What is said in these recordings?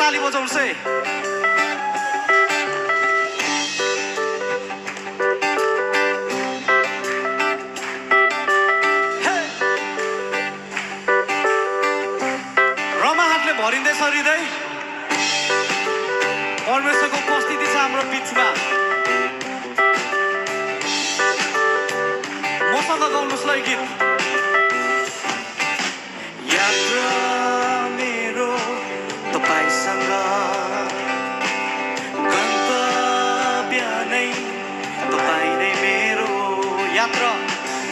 ताली बजाउनुहोस् है। रमाहाटले भरिँदैछ हृदय, परमेश्वरको उपस्थिति छ हाम्रो बिचमा। मसँग गाउनुहोस् ल गीत। यात्रा मेरो तपाईसँग, गन्तव्य नै तपाईँ नै मेरो। यात्रा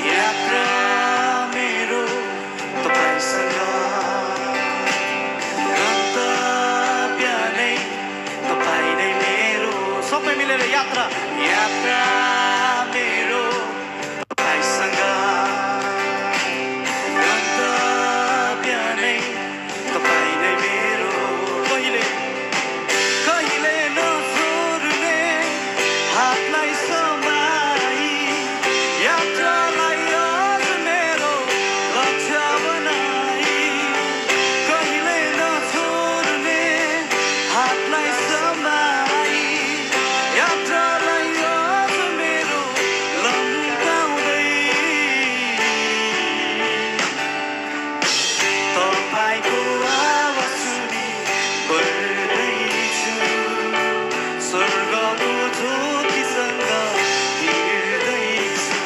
यात्रा मेरो तपाईसँग, गन्तव्य नै तपाईँ नै मेरो। सबै मिलेर यात्रा यात्रा मेरो तपाईसँग, गन्तव्य नै तपाईँ नै मेरो। कहिले कहिले नछोड्ने हातलाई समाई, यात्रालाई अझ मेरो लक्ष्य बनाई। कहिले नछोड्ने हातलाई समाई, यात्रालाई अझ मेरो लम्काउँदै। तपाईँको आवाज सुनि बढ्दैछु, स्वर्गको ज्योतिसँग हिँड्दैछु।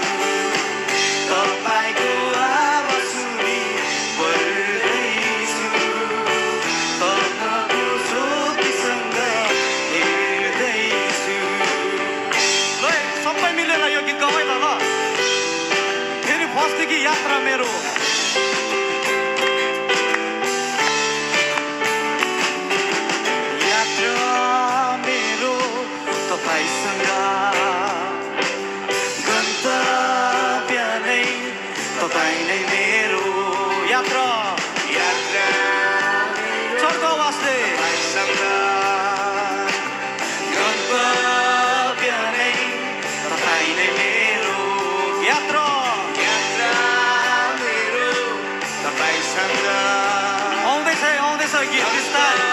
तपाईँको आवाज सुनि बढ्दैछु, स्वर्गको ज्योतिसँग हिँड्दैछु। ल सबै मिलेर यो गीत गाउँ है त ल। फेरि फर्स्टदेखि यात्रा मेरो। यात्रा मेरो तपाईसँग, गन्तव्य नै तपाईँ नै मेरो। यात्रा यात्रा स्वर्गवासले तपाईसँग, गन्तव्य नै तपाईँ नै मेरो। यात्रा यात्रा मेरो तपाईसँग, आउँदैछ गीत बिस्तारै।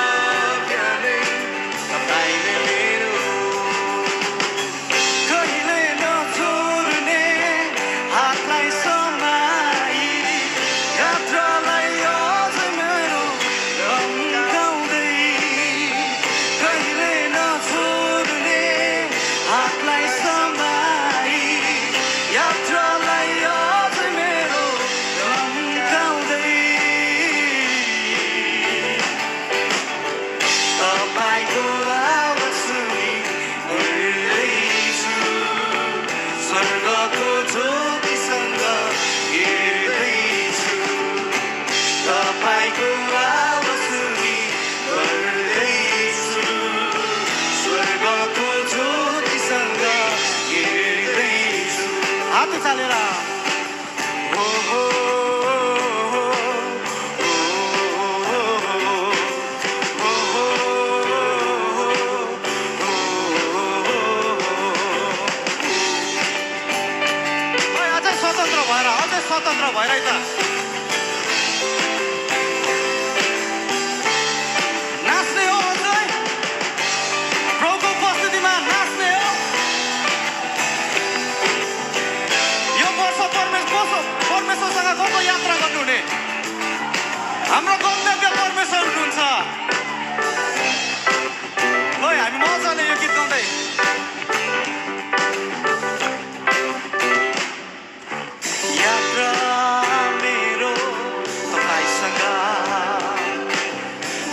तपाईँ नै मेरो, कहिले नछोड्ने हातलाई समाई, यात्रालाई अझ मेरो लम्काउँदै। कहिले नछोड्ने हातलाई समाई, यात्रालाई अझ मेरो लम्काउँदै। तपाईँको आवाज सुनि बढ्दैछु, स्वर्गको ज्योतिसँग हिँड्दैछु। तपाईँको आवाज सुनि बढ्दैछु, स्वर्गको ज्योतिसँग हिँड्दैछु। हात चालेर हो हो स्वतन्त्र भएर है त। नाच्ने हो अझै, प्रभुको उपस्थितिमा नाच्ने हो। यो वर्ष परमेश्वरसँग कस्तो यात्रा गर्नुहुने? हाम्रो गन्तव्य परमेश्वर हुनुहुन्छ। ल हामी मजाले यो गीत गाउँदै। यात्रा मेरो तपाईसँग,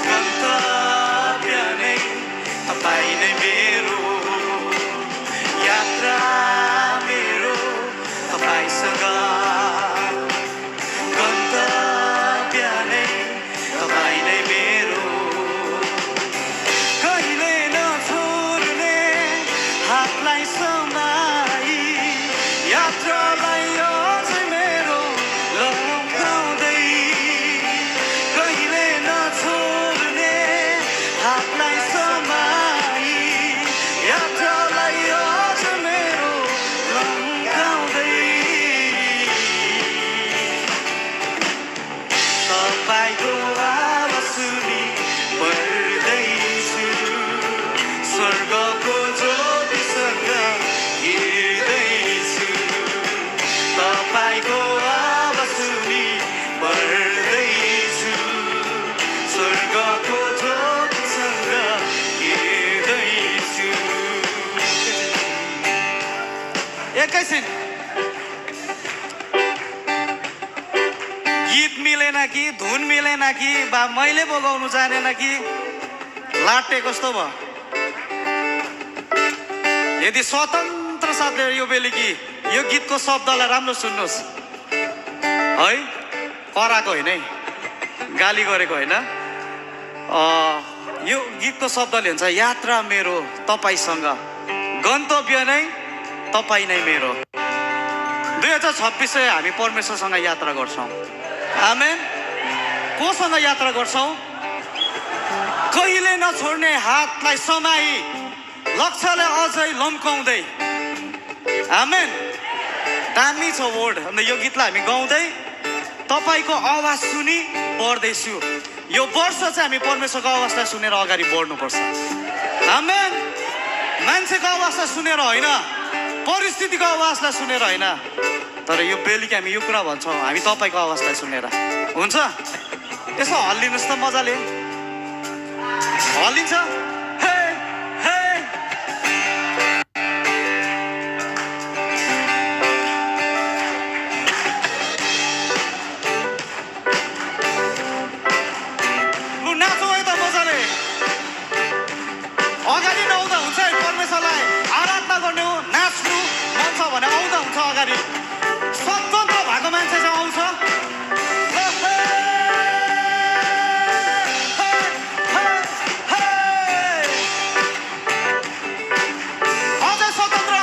गन्तव्य नै तपाईँ नै मेरो। यात्रा मेरो तपाईसँग, गन्तव्य नै तपाईँ नै मेरो। कहिले नछोड्ने हातलाई समाई, यात्रालाई अझ मेरो लम्काउँदै। कहिले नछोड्ने हातलाई समाई, यात्रालाई अझ मेरो लम्काउँदै। तपाईँको आवाज सुनि बढ्दै एकैछिन गीत मिलेन कि धुन मिलेन कि बा मैले बगाउनु जानेन कि लाटे कस्तो भयो यदि स्वतन्त्र साथले यो बेलुकी यो गीतको शब्दलाई राम्रो सुन्नुहोस् है कराएको होइन है गाली गरेको होइन यो गीतको शब्दले हुन्छ यात्रा मेरो तपाईसँग गन्तव्य नै तपाईँ नै मेरो 2026 हामी परमेश्वरसँग यात्रा गर्छौँ आमेन कोसँग यात्रा गर्छौँ कहिले नछोड्ने हातलाई समाई लक्ष्यलाई अझै लम्काउँदै आमेन दामी छ वर्ड अन्त यो गीतलाई हामी गाउँदै तपाईँको आवाज सुनि बढ्दैछु यो वर्ष चाहिँ हामी परमेश्वरको आवाजलाई सुनेर अगाडि बढ्नुपर्छ आमेन मान्छेको आवाजलाई सुनेर होइन परिस्थितिको आवाजलाई सुनेर होइन तर यो बेलुकी हामी यो कुरा भन्छौँ हामी तपाईँको आवाजलाई सुनेर हुन्छ यसो हल्लिनुहोस् त मजाले हल्लिन्छ हे हे लु नाचौँ है त मजाले अगाडि नआउँदा हुन्छ है परमेश्वरलाई आराधना गर्ने हो नाच्नु मन छ भने आउँदा हुन्छ अगाडि स्वतन्त्र भएको मान्छे चाहिँ आउँछ अझै स्वतन्त्र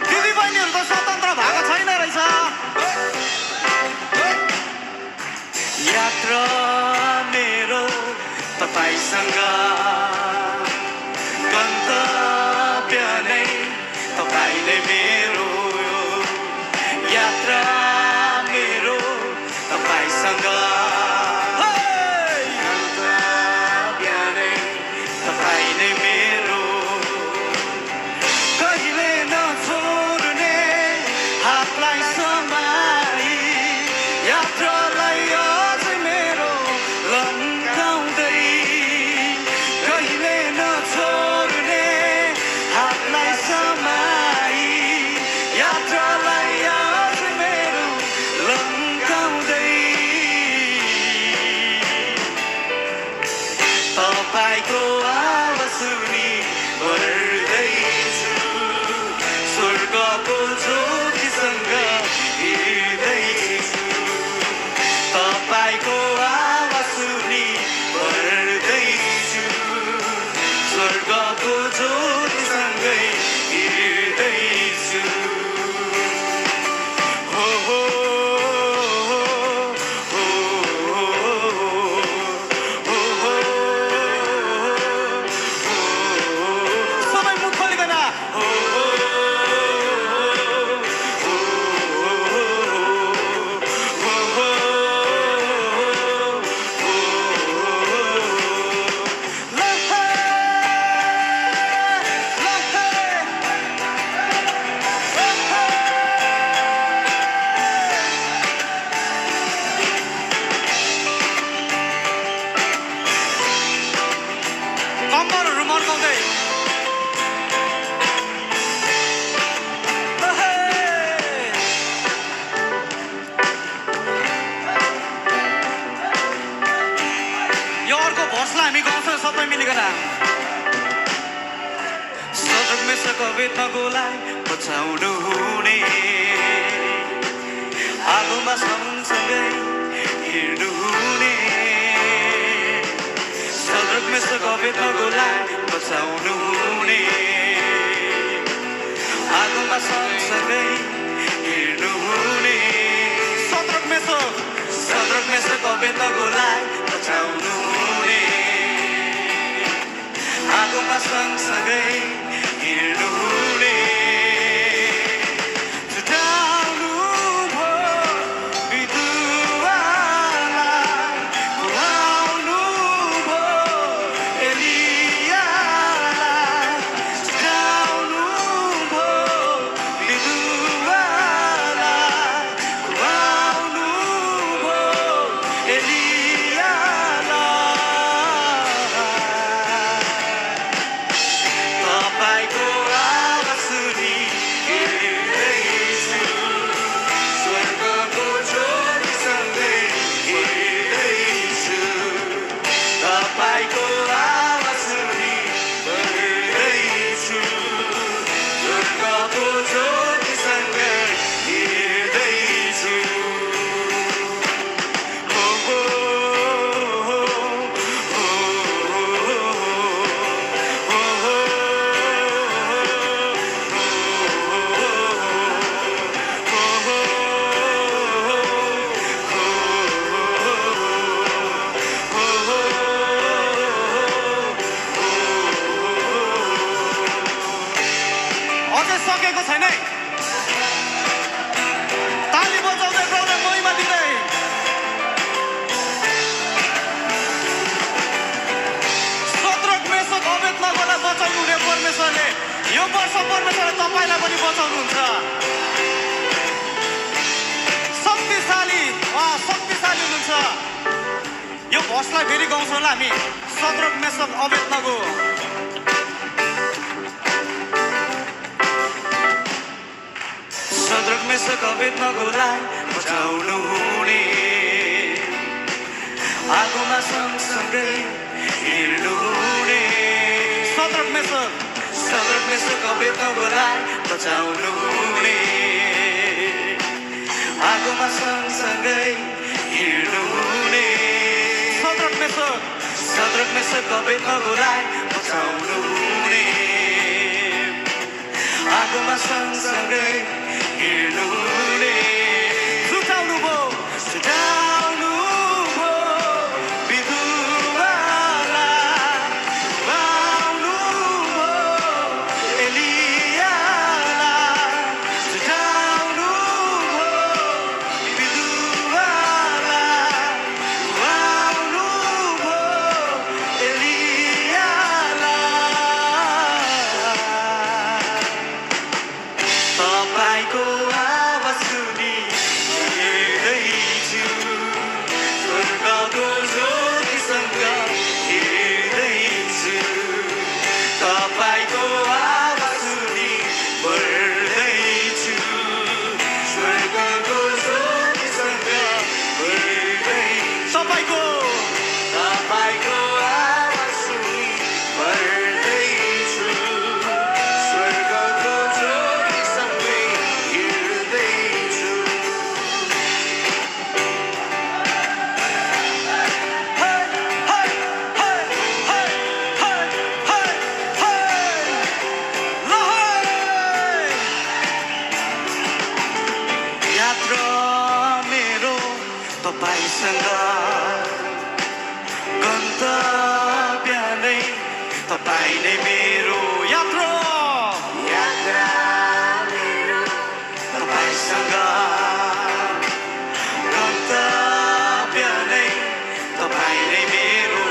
दिदी बहिनीहरू त स्वतन्त्र भएको छैन रहेछ यात्रा मेरो तपाईँसँग गन्तव्य नै तपाईँ नै मेरो यात्रा मेरो तपाईँसँग गन्तव्य नै तपाईँ नै मेरो कहिले नछोड्ने हातलाई समाई यात्रालाई अझ मेरो लम्काउँदै कहिले नछोड्ने हातलाई समाई यात्रालाई अझ मेरो लम्काउँदै तपाईँको आवाज सुनि बढ्दैछु स्वर्गको ज्योतिसँग हिँड्दैछु तपाईँको आवाज सुनि बढ्दैछु स्वर्गको ज्योतिसँगै हिँड्दैछु हो हो हो हो हो सबै मुख खोलिकन हो कम्मरहरू मर्काउँदै यो अर्को भर्सलाई हामी गाउँछौँ सबै मिलिकन सजग मेसको वेदनाकोलाई बचाउनु हुने आगोमा सँगसँगै हिँड्नु हुने सजग मेसको वेदनाकोलाई बचाउनु हुने आगोमा सँगसँगै हिँड्नु हुने सजग मेसको वेदनाकोलाई बचाउनु हुने आगोमा सँगसँगै हिँड्नु हुने छुटाउनु भो बिजुवालाई खुवाउनु भो एलियालाई छुटाउनु भो बिजुवालाई खुवाउनु भो एलियालाई अझै सकेको छैन है ताली बजाउँदै प्रभुलाई महिमा दिँदै शद्रक मेशक अबेदनगोलाई बचाउनु हुने परमेश्वरले यो वर्ष परमेश्वरले तपाईलाई पनि बचाउनुहुन्छ शक्तिशाली हुनुहुन्छ यो भर्सलाई फेरि गाउँछौँ होला हामी Shadrach Meshach Abednego Shadrach Meshach अबेदनगोलाई बचाउनु हुने आगोमा सँगसँगै हिँड्नु हुने शद्रक मेशक अबेदनगोलाई बचाउनु हुने आगोमा सँगसँगै हिँड्नु हुने शद्रक मेशक अबेदनगोलाई बचाउनु हुने आगोमा सँगसँगै हिँड्नु हुने छुटाउनु भयो विधुवालाई उभाउनु भयो एलियालाई छुटाउनु भयो विधुवालाई उभाउनु भयो एलियालाई तपाईको आवाज सुनि हिँड्दैछु स्वर्गको ज्योतिसँग हिँड्दैछु तपाईको आवाज सुनि बढ्दैछु स्वर्गको ज्योतिसँग बढ्दैछु तपाईको आवाज सुनि बढ्दैछु स्वर्गको ज्योतिसँगै हिँड्दैछु यात्रा मेरो तपाईसँग गन्तव्य नै तपाईँ नै मेरो यात्रा मेरो तपाईसँग गन्तव्य नै तपाईँ नै मेरो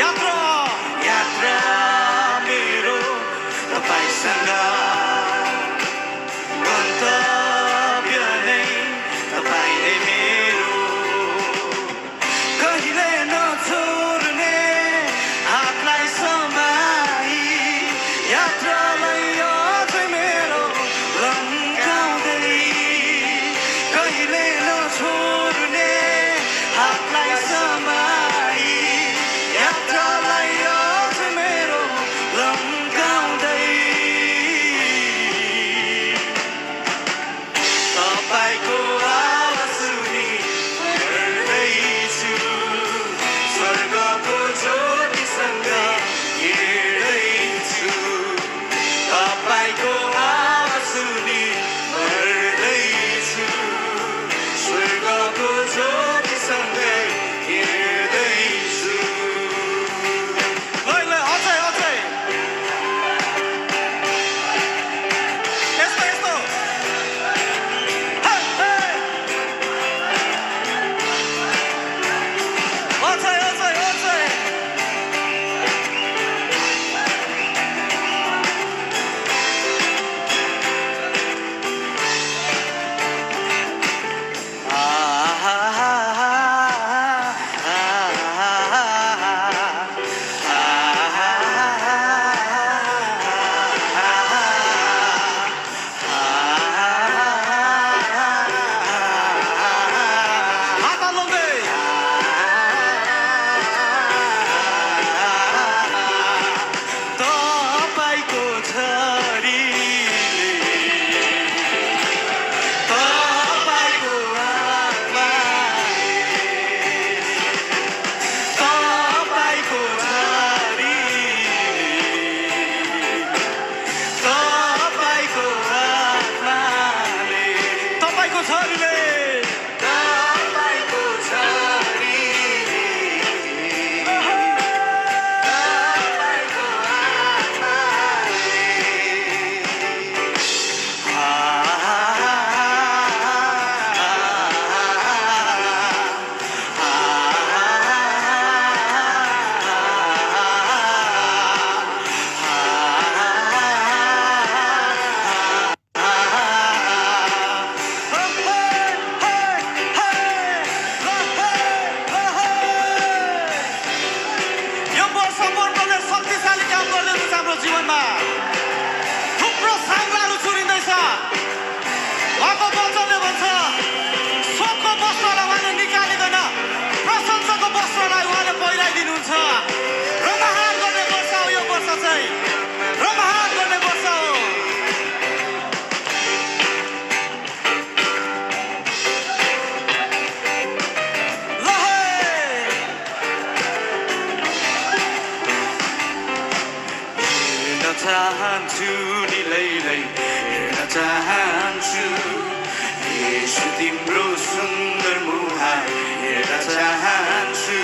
यात्रा मेरो तपाईसँग गन्तव्य नै तपाईँ नै मेरो कहिले नछोड्ने हातलाई समाई यात्रालाई अझै मेरो लम्काउँदै कहिले नछोड्ने हातलाई समाई यात्रालाई अझै मेरो लम्काउँदै तपाईको आवाज सुनि हिँड्दैछु स्वर्गको ज्योतिसँग हिँड्दैछु तपाईको आवाज सुनि बढ्दैछु स्वर्गको ज्योतिसँगै हिँड्दैछु अझै यस्तो अझै हुनुहुन्छ रमाहान गर्ने वर्ष हो यो वर्ष चाहिँ रमाहान गर्ने वर्ष हो चाहन्छु नि लैलै हेर्न चाहन्छु येशू तिम्रो सुन्दर मुहार हेर्न चाहन्छु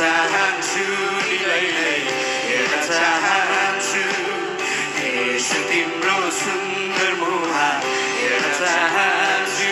नि लैलै हेर्न चाहन्छु येशू तिम्रो सुन्दर मुहार हेर्न चाहन्छु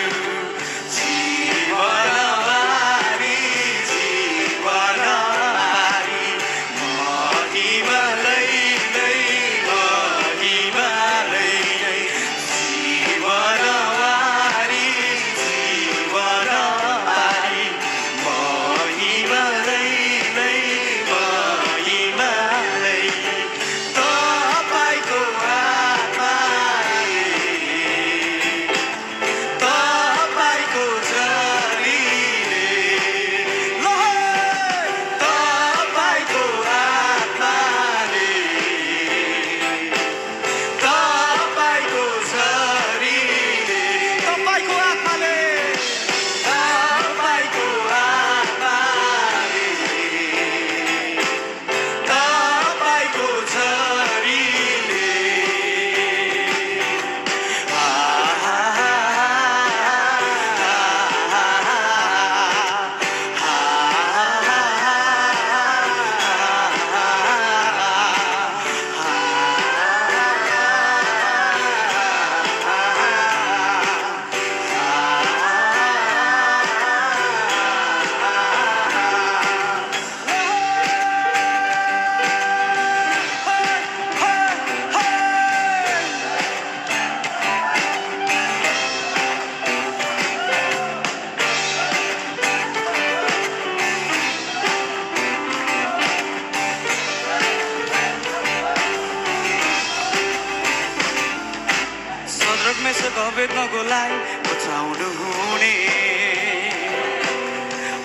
भेट्नकोलाई बचाउनु हुने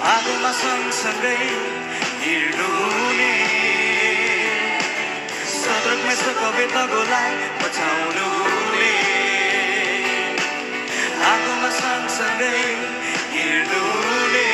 आगोमा सँगसँगै हिँड्नु हुने सदरकमा भेट्नकोलाई बचाउनु हुने आगोमा सँगसँगै हिँड्नु हुने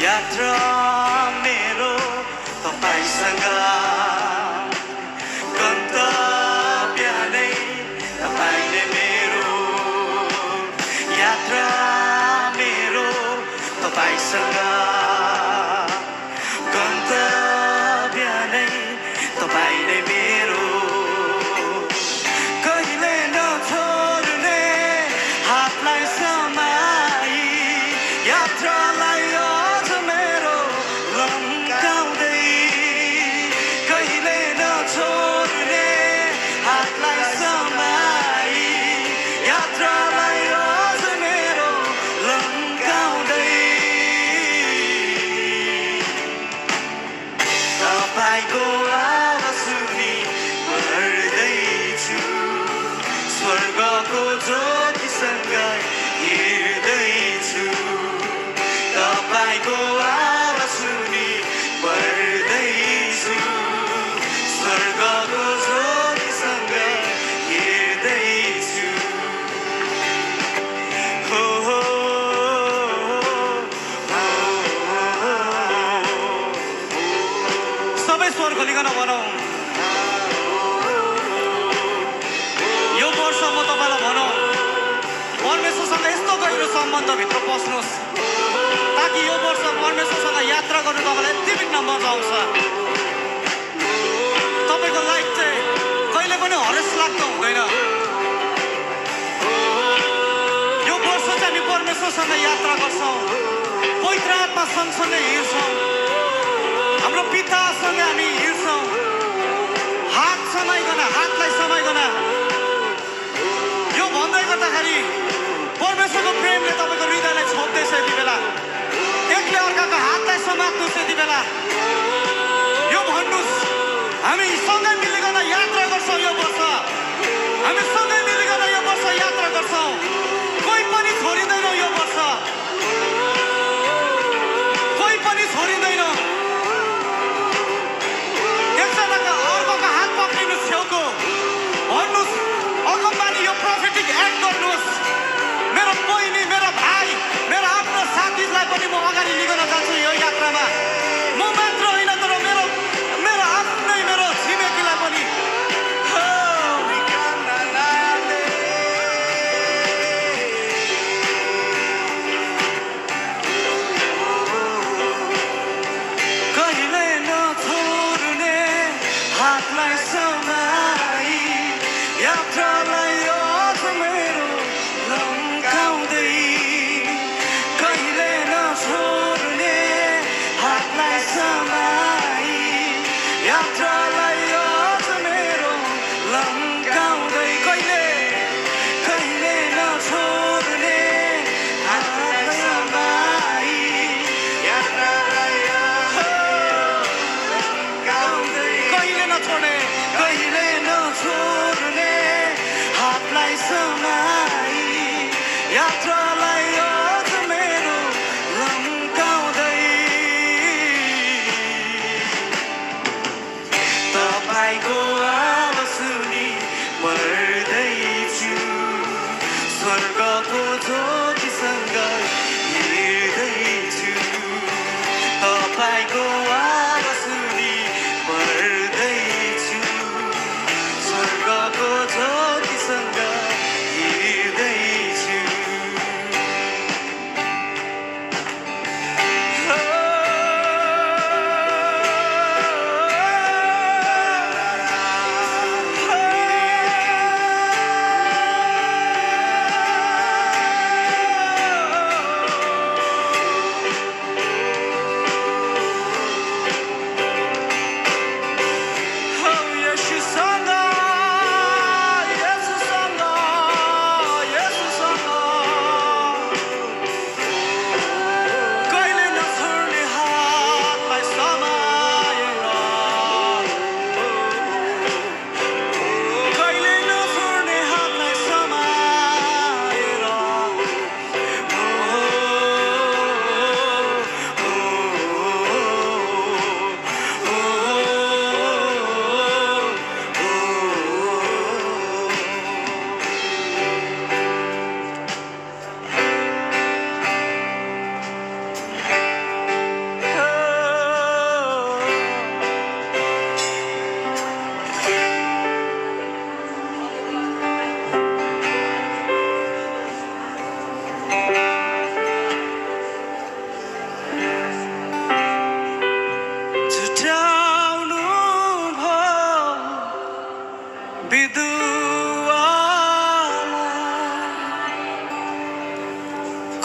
यात्रा मेरो तपाईसँग गन्तव्य नै तपाईले मेरो यात्रा मेरो तपाईसँग गन्तव्य नै तपाईले मेरो कहिले नछोड्ने हातलाई समाई यात्रालाई स्वर्गको ज्योतिसँग हिँड्दैछु तपाईको आवाज सुनि बढ्दैछु स्वर्गको ज्योतिसँग हिँड्दैछु हो हो सबै स्वर खोलिकन भनौँ म तपाईँलाई भनौँ परमेश्वरसँग यस्तो गहिरो सम्बन्धभित्र पस्नुहोस् ताकि यो वर्ष परमेश्वरसँग यात्रा गर्नु तपाईँलाई यति बिघ्न मजा आउँछ। तपाईँको लाइफ चाहिँ कहिले पनि हरेस लाग्दो हुँदैन। यो वर्ष चाहिँ हामी परमेश्वरसँग यात्रा गर्छौँ, पवित्र आत्मा सँगसँगै हिँड्छौँ, हाम्रो पितासँग हामी हिँड्छौँ, हातलाई समाइकन यो भन्दै गर्दाखेरि परमेश्वरको प्रेमले तपाईँको हृदयलाई छोप्दैछ। यति बेला एकले अर्काको हातलाई समात्नुहोस्। यति बेला यो भन्नुहोस्, हामी सँगै मिलिकन यात्रा गर्छौँ। यो वर्ष हामी सँगै मिलिकन यो वर्ष यात्रा गर्छौँ। कोही पनि छोडिँदैन। यो वर्ष कोही पनि छोडिँदैन। एकजनाको अर्कोको हात पक्रिनुहोस्, छेउको भन्नुहोस्, अगमबानी यो प्रोफेटिक एक्ट गर्नुहोस्। मेरो बहिनी, मेरो भाइ, मेरो आफ्नो साथीलाई पनि म अगाडि लिएर जान्छु यो यात्रामा। म मात्र होइन तर मेरो आफ्नै मेरो छिमेकीलाई पनि। कहिले नछोड्ने हातलाई समाई यात्रालाई अझ मेरो लम्काउँदै, कहिले नछोड्ने हातलाई समाई यात्रालाई अझ मेरो लम्काउँदै, कहिले नछोड्ने हातलाई समाई यात्रालाई लम्काउँदै, कहिले नछोड्ने हातलाई समाई यात्रालाई अझ मेरो लम्काउँदै, तपाईँको आवाज सुनि बढ्दैछु, स्वर्गको ज्योतिसँग हिँड्दैछु। तपाईँको आवाज सुनि बढ्दैछु, स्वर्गको ज्योतिसँग हिँड्दैछु।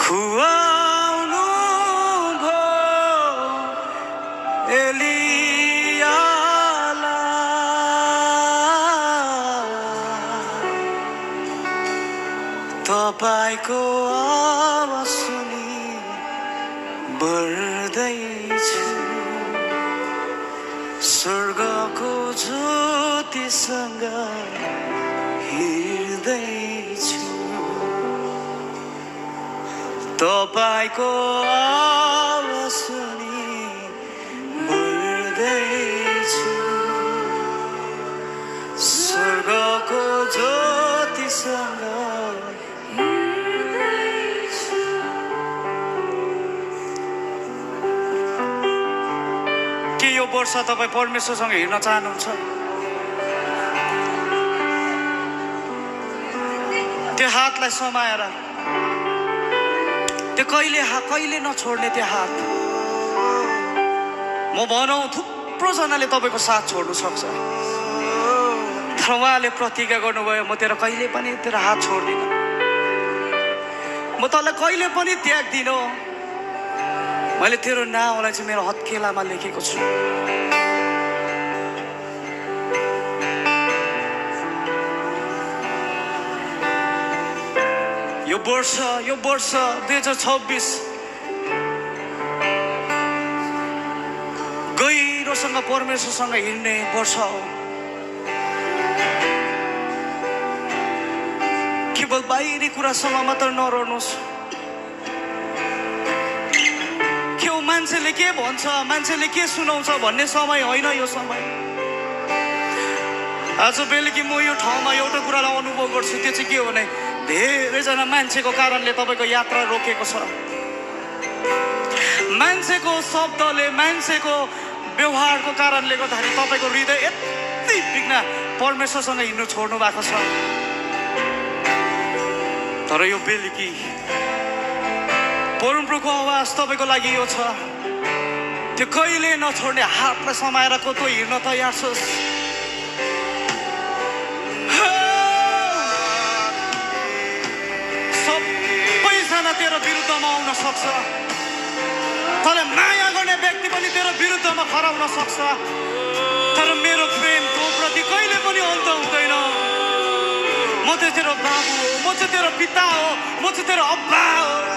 खुवाउनु भो एलियालाई, तपाईँको आवाज सुनि बढ्दैछु, स्वर्गको ज्योतिसँग हिँड्दैछु। तपाईँको आवाज सुनि बढ्दैछु, स्वर्गको ज्योतिसँग हिँड्दैछु। के यो वर्ष तपाईँ परमेश्वरसँग हिँड्न चाहनुहुन्छ? त्यो हातलाई समाएर त्यो कहिले नछोड्ने त्यो हात म भनौँ थुप्रो जनाले तपाईँको साथ छोड्नु सक्छ तर उहाँले प्रतिज्ञा गर्नुभयो म तेरो कहिले पनि तेरो हात छोड्दिनँ म तँलाई कहिले पनि त्याग्दिनँ मैले तेरो नाउँलाई चाहिँ मेरो हत्केलामा लेखेको छु यो वर्ष 2026 गहिरोसँग परमेश्वरसँग हिँड्ने वर्ष हो केवल बाहिरी कुरासँग मात्र नरहनुहोस् के मान्छेले के भन्छ मान्छेले के सुनाउँछ भन्ने समय होइन यो समय आज बेलुकी म यो ठाउँमा एउटा कुरालाई अनुभव गर्छु त्यो चाहिँ के हो भने धेरैजना मान्छेको कारणले तपाईँको यात्रा रोकेको छ मान्छेको शब्दले मान्छेको व्यवहारको कारणले गर्दाखेरि तपाईँको हृदय यति बिघ्न परमेश्वरसँग हिँड्नु छोड्नु भएको छ तर यो बेलुकी परमप्रभुको आवाज तपाईँको लागि यो छ त्यो कहिले नछोड्ने हातलाई समाएर कतो हिँड्न तयार छस् सबैजना तेरो विरुद्धमा आउन सक्छ तँलाई माया गर्ने व्यक्ति पनि तेरो विरुद्धमा खडा हुन सक्छ तर मेरो प्रेम तँ प्रति कहिले पनि अन्त हुँदैन म चाहिँ तेरो बाबु हो म चाहिँ तेरो पिता हो म चाहिँ तेरो अब्बा हो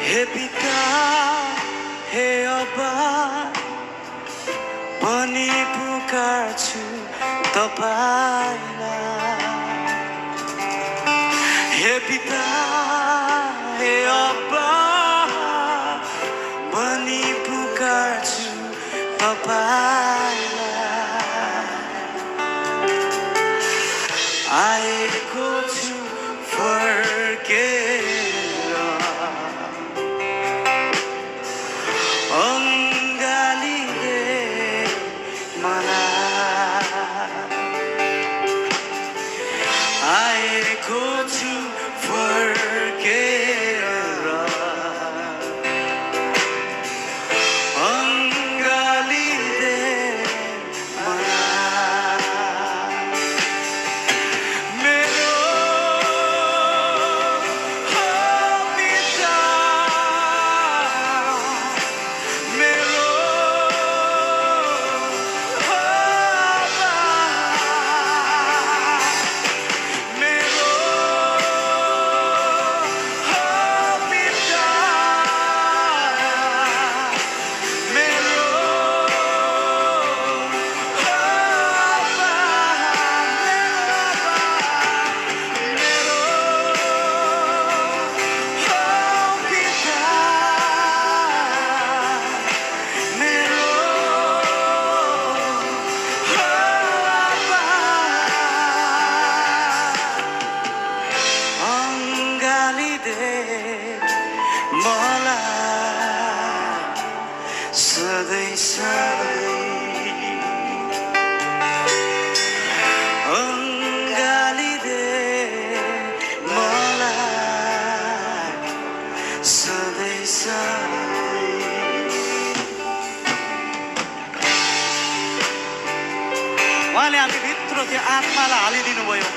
हे पिता हे अब्बा भनी पुकार्छु तपाईलाई हे पिता हे अब्बा भनी पुकार्छु तपाईलाई आएको छु फर्केर आएको छु फर्केर अङ्गालिँदै मलाई मेरो पिता मेरो सधैँ सधैँ अङ्गालिदे मलाई सधैँ सधैँ उहाँले हामी भित्र त्यो आत्मालाई हालिदिनु भयो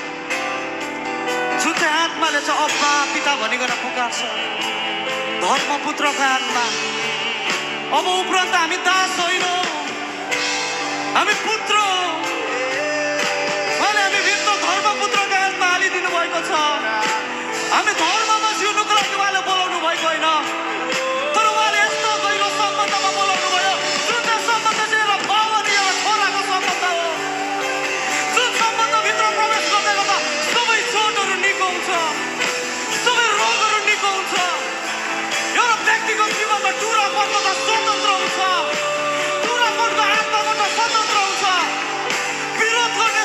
जुन चाहिँ आत्माले चाहिँ अब्बा पिता भनिकन पुकार्छ धर्मपुत्रको आत्मा अब उपरान्त हामी दास होइनौँ हामी पुत्र हौ उहाँले हामी भित्र धर्मपुत्रको आत्मा हालिदिनु भएको छ हामी धर्ममा जिउनुको लागि उहाँले बोलाउनु भएको होइन तर उहाँले यस्तो गहिरो सम्बन्धमा बोलाउनु भयो जुन चाहिँ सम्बन्ध चाहिँ एउटा बाउ अनि एउटा छोराको सम्बन्ध हो जुन सम्बन्धभित्र प्रवेश गर्दै गर्दा सबै चोटहरू निको हुन्छ सबै रोगहरू निको हुन्छ एउटा व्यक्तिको जीवनमा टुरापनबाट स्वतन्त्र हुन्छ टुरापनको आत्माबाट स्वतन्त्र हुन्छ विरोध गर्ने